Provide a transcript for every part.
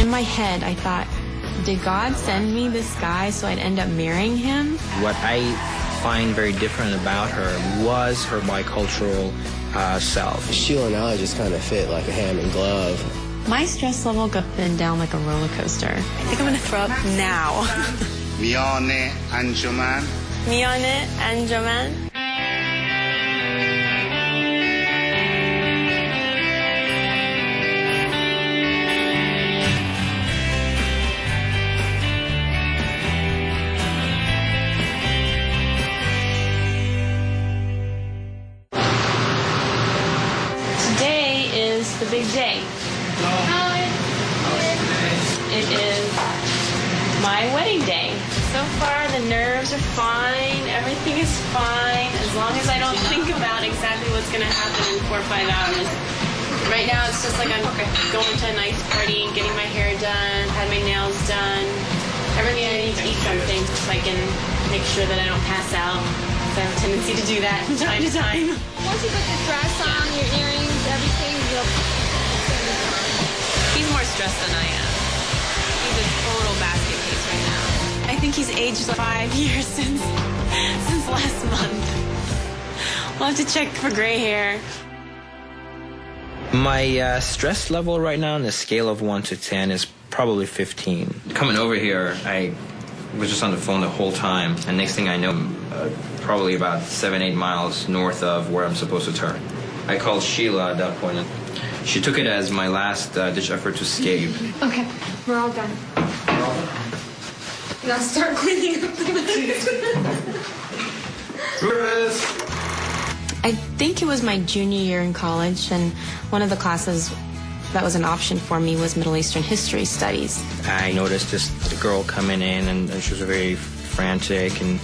in my head, I thought, did God send me this guy so I'd end up marrying him? What I find very different about her was her bicultural self. Sheila and I just kind of fit like a hand in glove. My stress level got up and down like a roller coaster. I think I'm going to throw up now. میان انجمن میان انجمن. Today is the big day. It is my wedding day. So far, the nerves are fine. Everything is fine as long as I don't think about exactly what's going to happen in 4 or 5 hours. Right now, it's just like I'm going to a nice party, getting my hair done, had my nails done. Everything I need to eat something so I can make sure that I don't pass out. I have a tendency to do that from time to time. Once you put the dress on, your earrings, everything, you'll... He's more stressed than I am. He's a total basket case right now. I think he's aged 5 years since last month. We'll have to check for gray hair. My stress level right now on a scale of 1 to 10 is probably 15. Coming over here, I was just on the phone the whole time, and next thing I know, probably about 7-8 miles north of where I'm supposed to turn. I called Sheila at that point, and she took it as my last ditch effort to escape. Okay, we're all done. Now start cleaning up the mess. I think it was my junior year in college, and one of the classes that was an option for me was Middle Eastern History Studies. I noticed this girl coming in, and she was very frantic and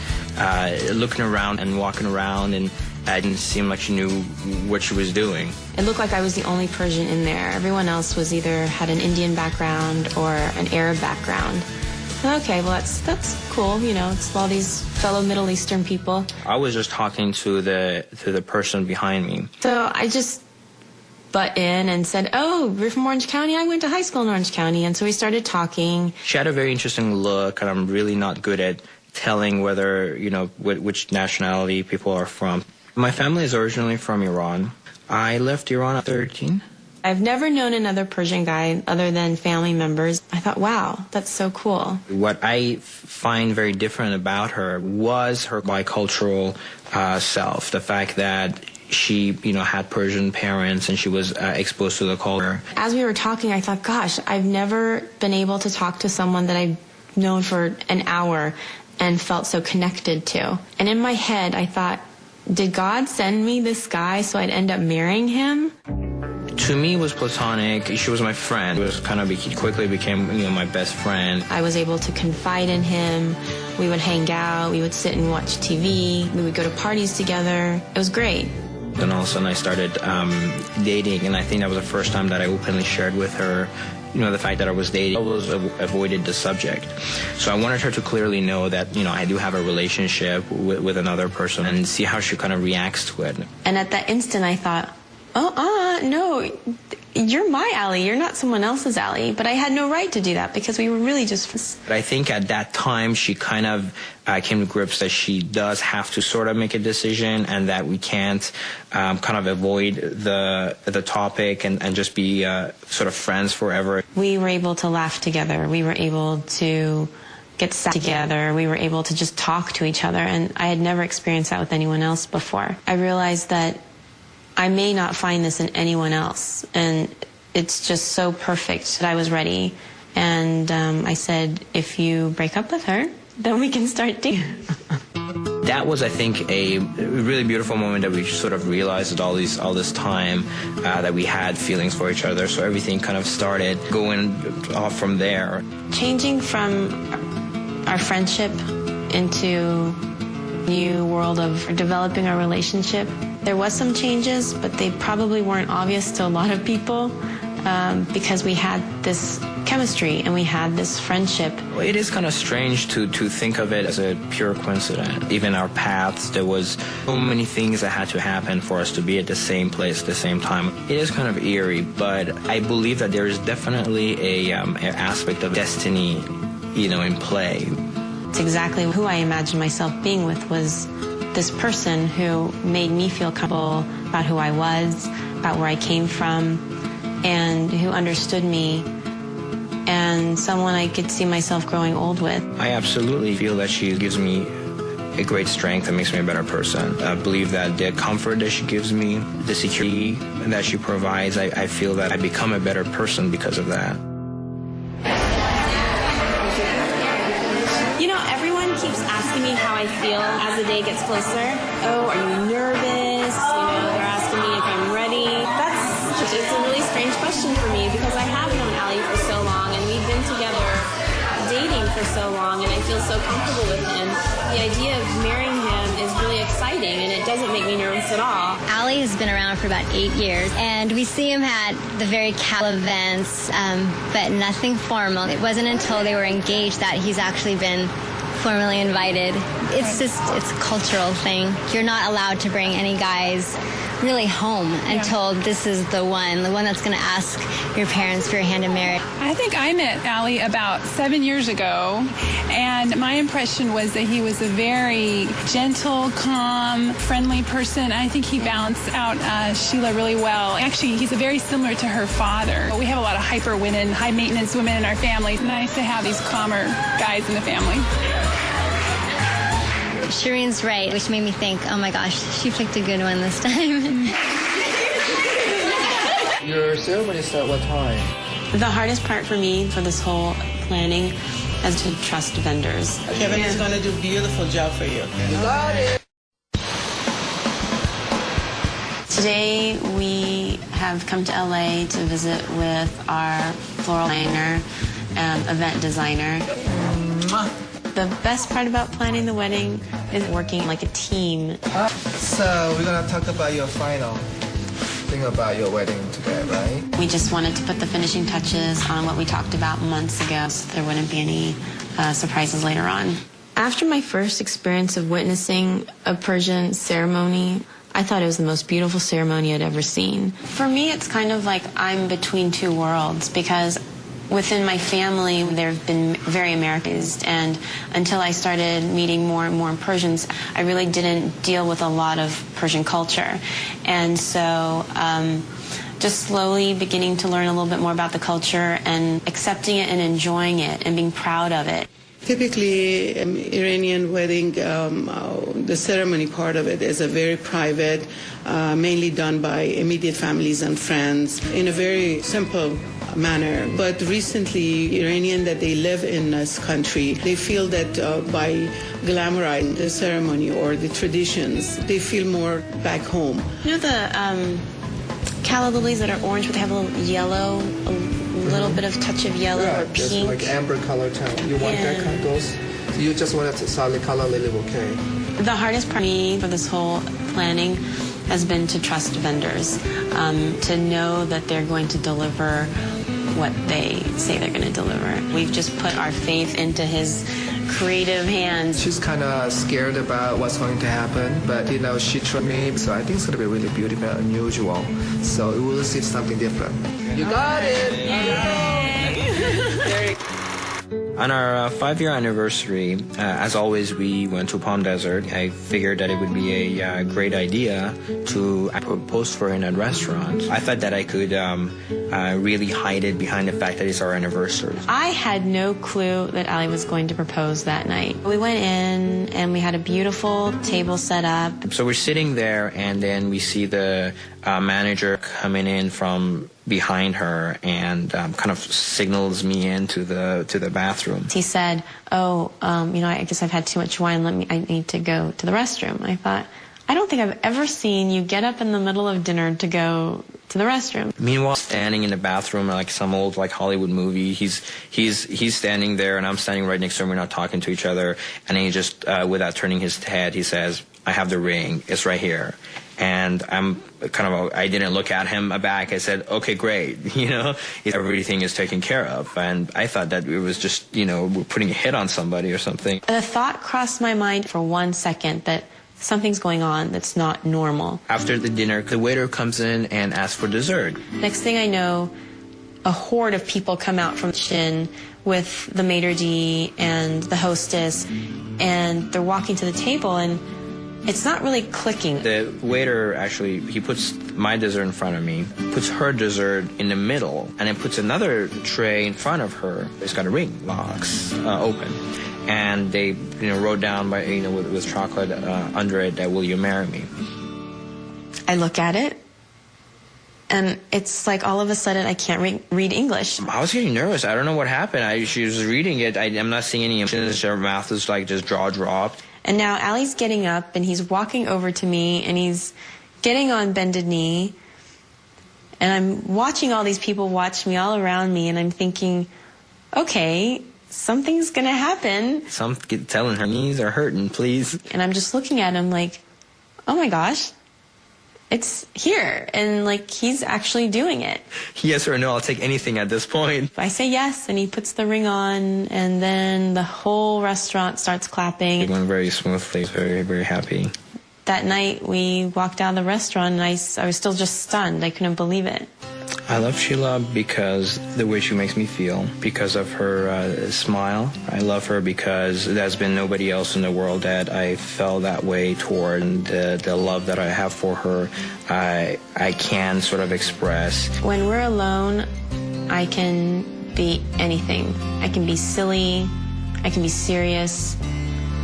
looking around and walking around, and it didn't seem like she knew what she was doing. It looked like I was the only Persian in there. Everyone else was either had an Indian background or an Arab background. Okay, well that's cool, you know, it's all these fellow Middle Eastern people. I was just talking to the person behind me. So I just butt in and said, oh, you're from Orange County? I went to high school in Orange County. And so we started talking. She had a very interesting look, and I'm really not good at telling whether, you know, which nationality people are from. My family is originally from Iran. I left Iran at 13. I've never known another Persian guy other than family members. I thought, wow, that's so cool. What I find very different about her was her bicultural self. The fact that she, you know, had Persian parents and she was exposed to the culture. As we were talking, I thought, gosh, I've never been able to talk to someone that I've known for an hour and felt so connected to. And in my head, I thought, did God send me this guy so I'd end up marrying him? To me, it was platonic. She was my friend. It was kind of quickly became, you know, my best friend. I was able to confide in him. We would hang out. We would sit and watch TV. We would go to parties together. It was great. Then all of a sudden I started dating, and I think that was the first time that I openly shared with her, you know, the fact that I was dating. I always avoided the subject. So I wanted her to clearly know that, you know, I do have a relationship with another person and see how she kind of reacts to it. And at that instant I thought, no, you're my ally. You're not someone else's ally. But I had no right to do that because we were really just... But I think at that time she kind of came to grips that she does have to sort of make a decision, and that we can't kind of avoid the topic and just be sort of friends forever. We were able to laugh together. We were able to get sad together. We were able to just talk to each other, and I had never experienced that with anyone else before. I realized that I may not find this in anyone else, and it's just so perfect that I was ready. And I said, if you break up with her, then we can start dating. That was, I think, a really beautiful moment that we sort of realized that all this time that we had feelings for each other. So everything kind of started going off from there. Changing from our friendship into a new world of developing our relationship, there was some changes, but they probably weren't obvious to a lot of people. because we had this chemistry and we had this friendship. It is kind of strange to think of it as a pure coincidence. Even our paths, there was so many things that had to happen for us to be at the same place at the same time. It is kind of eerie, but I believe that there is definitely an aspect of destiny, in play. It's exactly who I imagined myself being with, was this person who made me feel comfortable about who I was, about where I came from, and who understood me, and someone I could see myself growing old with. I absolutely feel that she gives me a great strength and makes me a better person. I believe that the comfort that she gives me, the security that she provides, I feel that I become a better person because of that. Everyone keeps asking me how I feel as the day gets closer. Oh, are you nervous? They're asking me if I'm ready. It's a really strange question for me because I have known Ali for so long and we've been together dating for so long and I feel so comfortable with him. The idea of marrying him is really exciting and it doesn't make me nervous at all. Ali has been around for about 8 years and we see him at the very casual events, but nothing formal. It wasn't until they were engaged that he's actually been formally invited. It's a cultural thing. You're not allowed to bring any guys really home until this is the one that's going to ask your parents for your hand in marriage. I think I met Ali about 7 years ago, and my impression was that he was a very gentle, calm, friendly person. I think he balanced out Sheila really well. Actually, he's very similar to her father. We have a lot of hyper women, high-maintenance women in our family. It's nice to have these calmer guys in the family. Shireen's right, which made me think, oh my gosh, she picked a good one this time. Your ceremony start what time? The hardest part for me for this whole planning is to trust vendors. Kevin is going to do a beautiful job for you. You got it. Today we have come to LA to visit with our floral designer, event designer. The best part about planning the wedding is working like a team. So we're going to talk about your final thing about your wedding today, right? We just wanted to put the finishing touches on what we talked about months ago so there wouldn't be any surprises later on. After my first experience of witnessing a Persian ceremony, I thought it was the most beautiful ceremony I'd ever seen. For me, it's kind of like I'm between two worlds because within my family, they've been very Americanized, and until I started meeting more and more Persians, I really didn't deal with a lot of Persian culture. And so just slowly beginning to learn a little bit more about the culture and accepting it and enjoying it and being proud of it. Typically, Iranian wedding, the ceremony part of it is a very private, mainly done by immediate families and friends in a very simple manner. But recently, Iranian that they live in this country, they feel that by glamorizing the ceremony or the traditions, they feel more back home. You know the calla lilies that are orange, but they have a little yellow, a little bit of touch of yellow or pink? Just like amber color tone. You want that kind of those? So you just want a solid color lily bouquet? The hardest part for me for this whole planning has been to trust vendors, to know that they're going to deliver what they say they're going to deliver. We've just put our faith into his creative hands. She's kind of scared about what's going to happen, but she trusts me, so I think it's going to be really beautiful and unusual. So we will see something different. You got it! Yay. On our 5-year anniversary, as always, we went to Palm Desert. I figured that it would be a great idea to propose for her in a restaurant. I thought that I could really hide it behind the fact that it's our anniversary. I had no clue that Ali was going to propose that night. We went in and we had a beautiful table set up. So we're sitting there and then we see the manager coming in from behind her and kind of signals me into the bathroom. He said, I guess I've had too much wine. I need to go to the restroom. I thought, I don't think I've ever seen you get up in the middle of dinner to go to the restroom. Meanwhile, standing in the bathroom like some old Hollywood movie, he's standing there and I'm standing right next to him. We're not talking to each other. And then he just, without turning his head, he says, I have the ring. It's right here. And I didn't look at him back. I said, okay, great. You know, everything is taken care of. And I thought that it was just, we're putting a hit on somebody or something. The thought crossed my mind for 1 second that something's going on that's not normal. After the dinner, the waiter comes in and asks for dessert. Next thing I know, a horde of people come out from the kitchen with the maitre d' and the hostess, and they're walking to the table, and it's not really clicking. The waiter actually, he puts my dessert in front of me, puts her dessert in the middle, and then puts another tray in front of her. It's got a ring box open. And they, wrote down with chocolate under it that, will you marry me? I look at it, and it's like all of a sudden I can't read English. I was getting nervous. I don't know what happened. She was reading it. I'm not seeing any emotions. Her mouth is like just jaw dropped. And now Allie's getting up, and he's walking over to me, and he's getting on bended knee. And I'm watching all these people watch me all around me, and I'm thinking, okay, something's going to happen. Telling her knees are hurting, please. And I'm just looking at him like, oh my gosh, it's here. And like, he's actually doing it. Yes or no, I'll take anything at this point. I say yes, and he puts the ring on, and then the whole restaurant starts clapping. It went very smoothly, very, very happy. That night, we walked out of the restaurant, and I was still just stunned. I couldn't believe it. I love Sheila because the way she makes me feel, because of her smile. I love her because there's been nobody else in the world that I felt that way toward. And the love that I have for her, I can sort of express. When we're alone, I can be anything. I can be silly, I can be serious,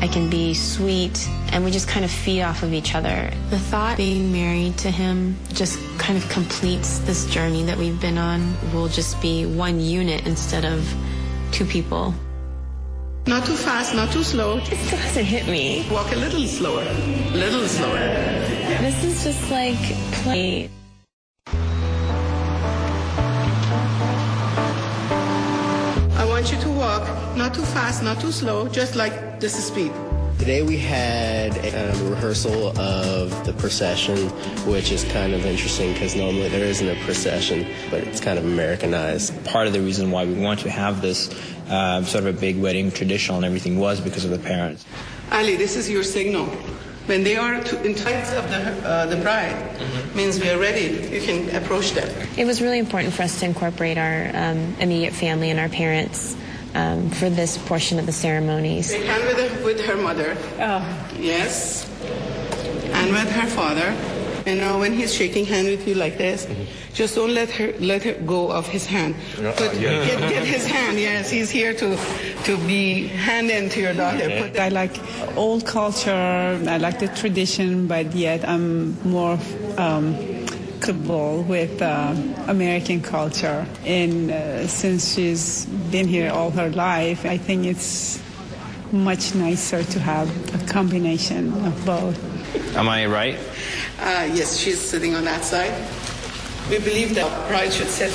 I can be sweet, and we just kind of feed off of each other. The thought being married to him just kind of completes this journey that we've been on. We'll just be one unit instead of two people. Not too fast, not too slow. It still hasn't hit me. Walk a little slower, little slower. This is just like play. I want you to walk, not too fast, not too slow, just like this is speed. Today we had a rehearsal of the procession, which is kind of interesting because normally there isn't a procession, but it's kind of Americanized. Part of the reason why we want to have this sort of a big wedding tradition and everything was because of the parents. Ali, this is your signal. When they are in sight of the bride, means we are ready. You can approach them. It was really important for us to incorporate our immediate family and our parents for this portion of the ceremonies. Shake hand with her mother. Oh. Yes. And with her father. And now when he's shaking hand with you like this, just don't let her go of his hand. Get his hand. Yes, he's here to be hand into your daughter. I like old culture. I like the tradition, but yet I'm more comfortable with American culture. And since she's been here all her life, I think it's much nicer to have a combination of both. Am I right? Yes, she's sitting on that side. We believe that the bride should sit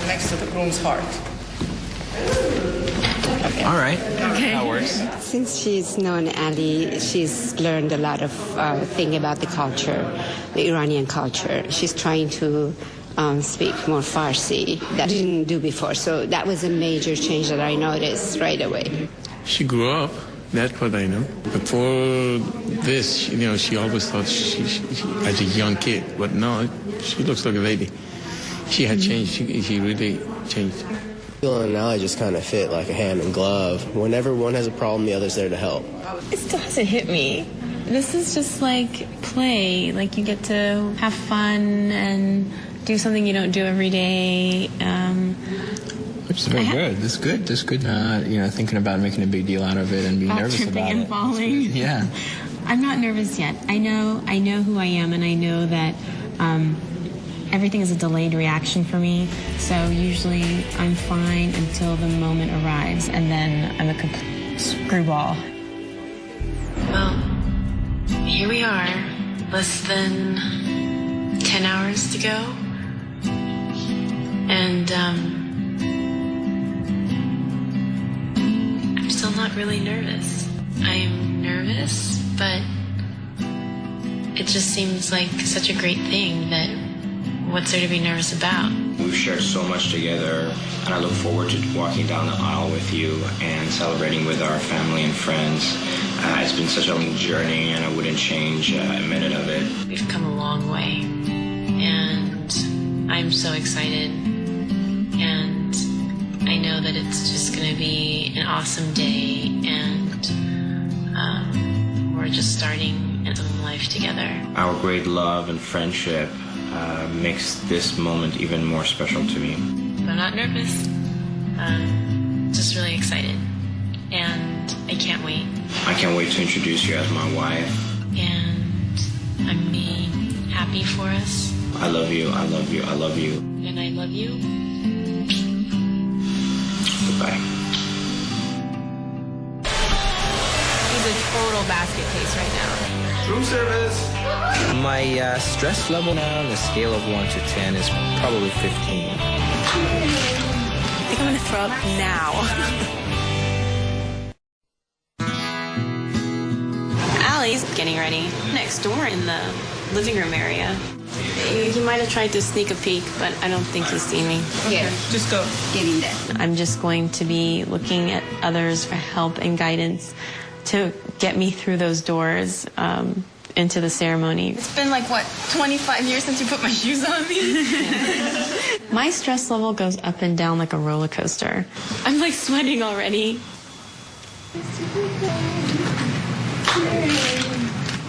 next to the groom's heart. Okay. All right. Okay. That works. Since she's known Ali, she's learned a lot of things about the culture, the Iranian culture. She's trying to speak more Farsi that she didn't do before. So that was a major change that I noticed right away. She grew up. That's what I know. Before this, she always thought she as a young kid, but no, she looks like a lady. She had changed. She really changed. Sheila and Ali just kind of fit like a hand and glove. Whenever one has a problem, the other's there to help. It still hasn't hit me. This is just like play. Like you get to have fun and do something you don't do every day. Which is very good. That's good. That's good. Thinking about making a big deal out of it and being nervous about tripping and falling. Yeah. I'm not nervous yet. I know who I am, and I know that everything is a delayed reaction for me. So usually I'm fine until the moment arrives, and then I'm a complete screwball. Well, here we are, less than 10 hours to go, and I'm still not really nervous. I'm nervous, but it just seems like such a great thing that what's there to be nervous about? We've shared so much together, and I look forward to walking down the aisle with you and celebrating with our family and friends. It's been such a long journey, and I wouldn't change a minute of it. We've come a long way, and I'm so excited, and I know that it's just going to be an awesome day, and we're just starting some life together. Our great love and friendship makes this moment even more special to me. I'm not nervous. Just really excited, and I can't wait. I can't wait to introduce you as my wife. And I'm happy for us. I love you, I love you, I love you. And I love you. Goodbye. He's a total basket case right now. Room service. My stress level now on the scale of 1 to 10 is probably 15. I think I'm gonna throw up now. Allie's getting ready next door in the living room area. He might have tried to sneak a peek, but I don't think he's seen me. Yeah, just go. Get in there. I'm just going to be looking at others for help and guidance to get me through those doors into the ceremony. It's been like, what, 25 years since you put my shoes on me? My stress level goes up and down like a roller coaster. I'm like sweating already.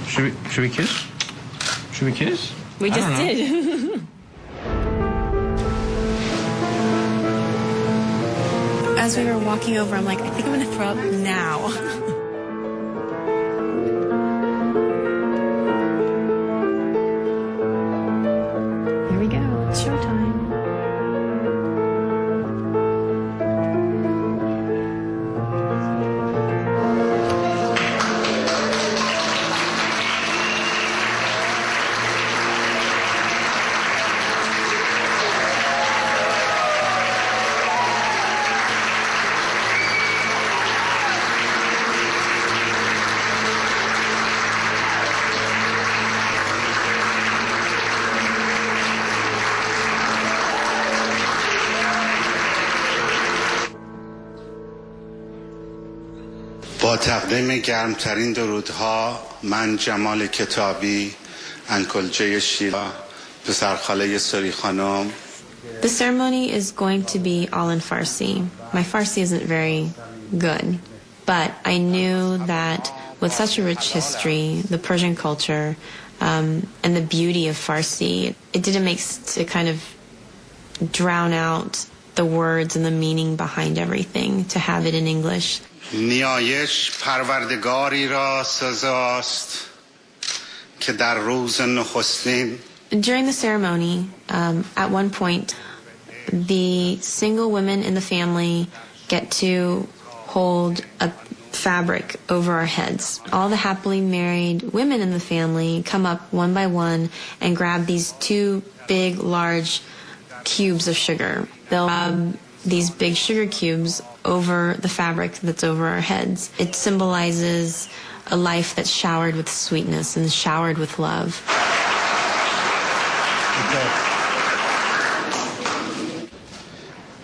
Should we kiss? Should we kiss? We just did. As we were walking over, I'm like, I think I'm gonna throw up now. Here we go. It's showtime. با تقدیم گرمترین درودها من جمال کتابی انکلجه شیلا پسرخاله سری خانم. The ceremony is going to be all in Farsi. My Farsi isn't very good, but I knew that with such a rich history, the Persian culture, and the beauty of Farsi, it didn't make sense to kind of drown out the words and the meaning behind everything, to have it in English. نیایش پروردگاری را سزاست که در روز نخستین. During the ceremony, at one point, the single women in the family get to hold a fabric over our heads. All the happily married women in the family come up one by one and grab these two big, large cubes of sugar. They'll grab these big sugar cubes over the fabric that's over our heads. It symbolizes a life that's showered with sweetness and showered with love.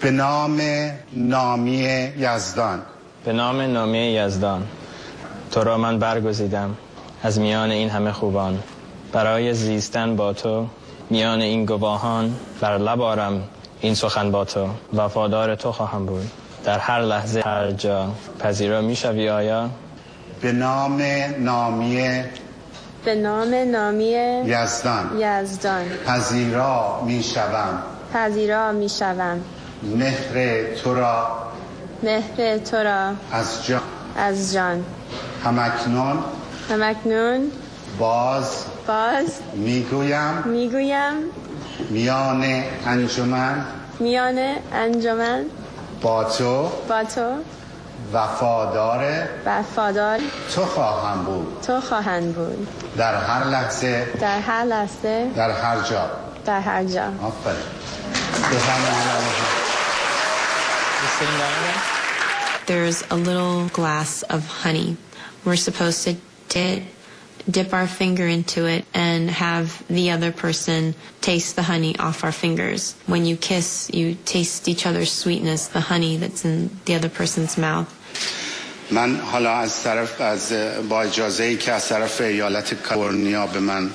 به نام نامی یزدان. به نام نامی یزدان تو را من برگزیدم از میان این همه خوبان برای زیستن با تو میان این گواهان بر لب آرم این سخن با تو وفادار تو خواهم بود در هر لحظه هر جا پذیرا میشوی آیا به نام نامی یزدان پذیرا میشوم مهر تو را از جان همکنون باز میگویم میان انجمن با تو وفادار تو خواهم بود در هر لحظه در هر جا آفرین. There's a little glass of honey. We're supposed to dip it dip our finger into it and have the other person taste the honey off our fingers. When you kiss, you taste each other's sweetness, the honey that's in the other person's mouth. من حالا با اجازه‌ای که از طرف ایالت کالیفرنیا به من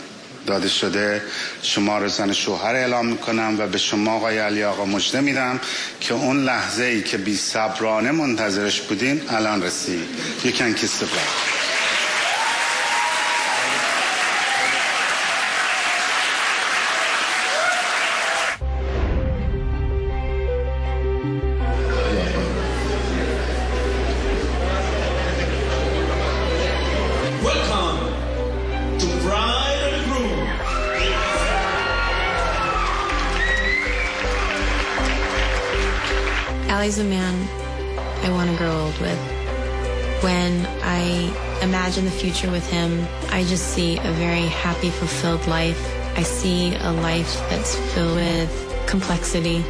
داده شده شما رو زن شوهر اعلام میکنم و به شما آقای علی آقا مژده میدم که اون لحظه‌ای که بی صبرانه منتظرش بودین الان رسید. You can kiss the bride. Ali's a man I want to grow old with. When I imagine the future with him, I just see a very happy, fulfilled life. I see a life that's filled with complexity,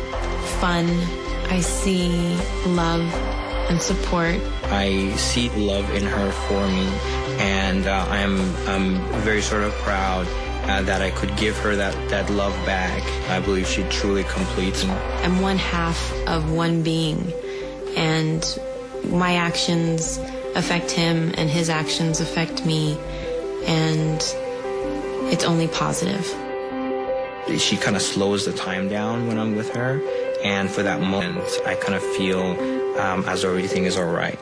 fun. I see love and support. I see love in her for me, and I'm very sort of proud that I could give her that love back. I believe she truly completes me. I'm one half of one being, and my actions affect him and his actions affect me, and it's only positive. She kind of slows the time down when I'm with her, and for that moment I kind of feel as though everything is all right.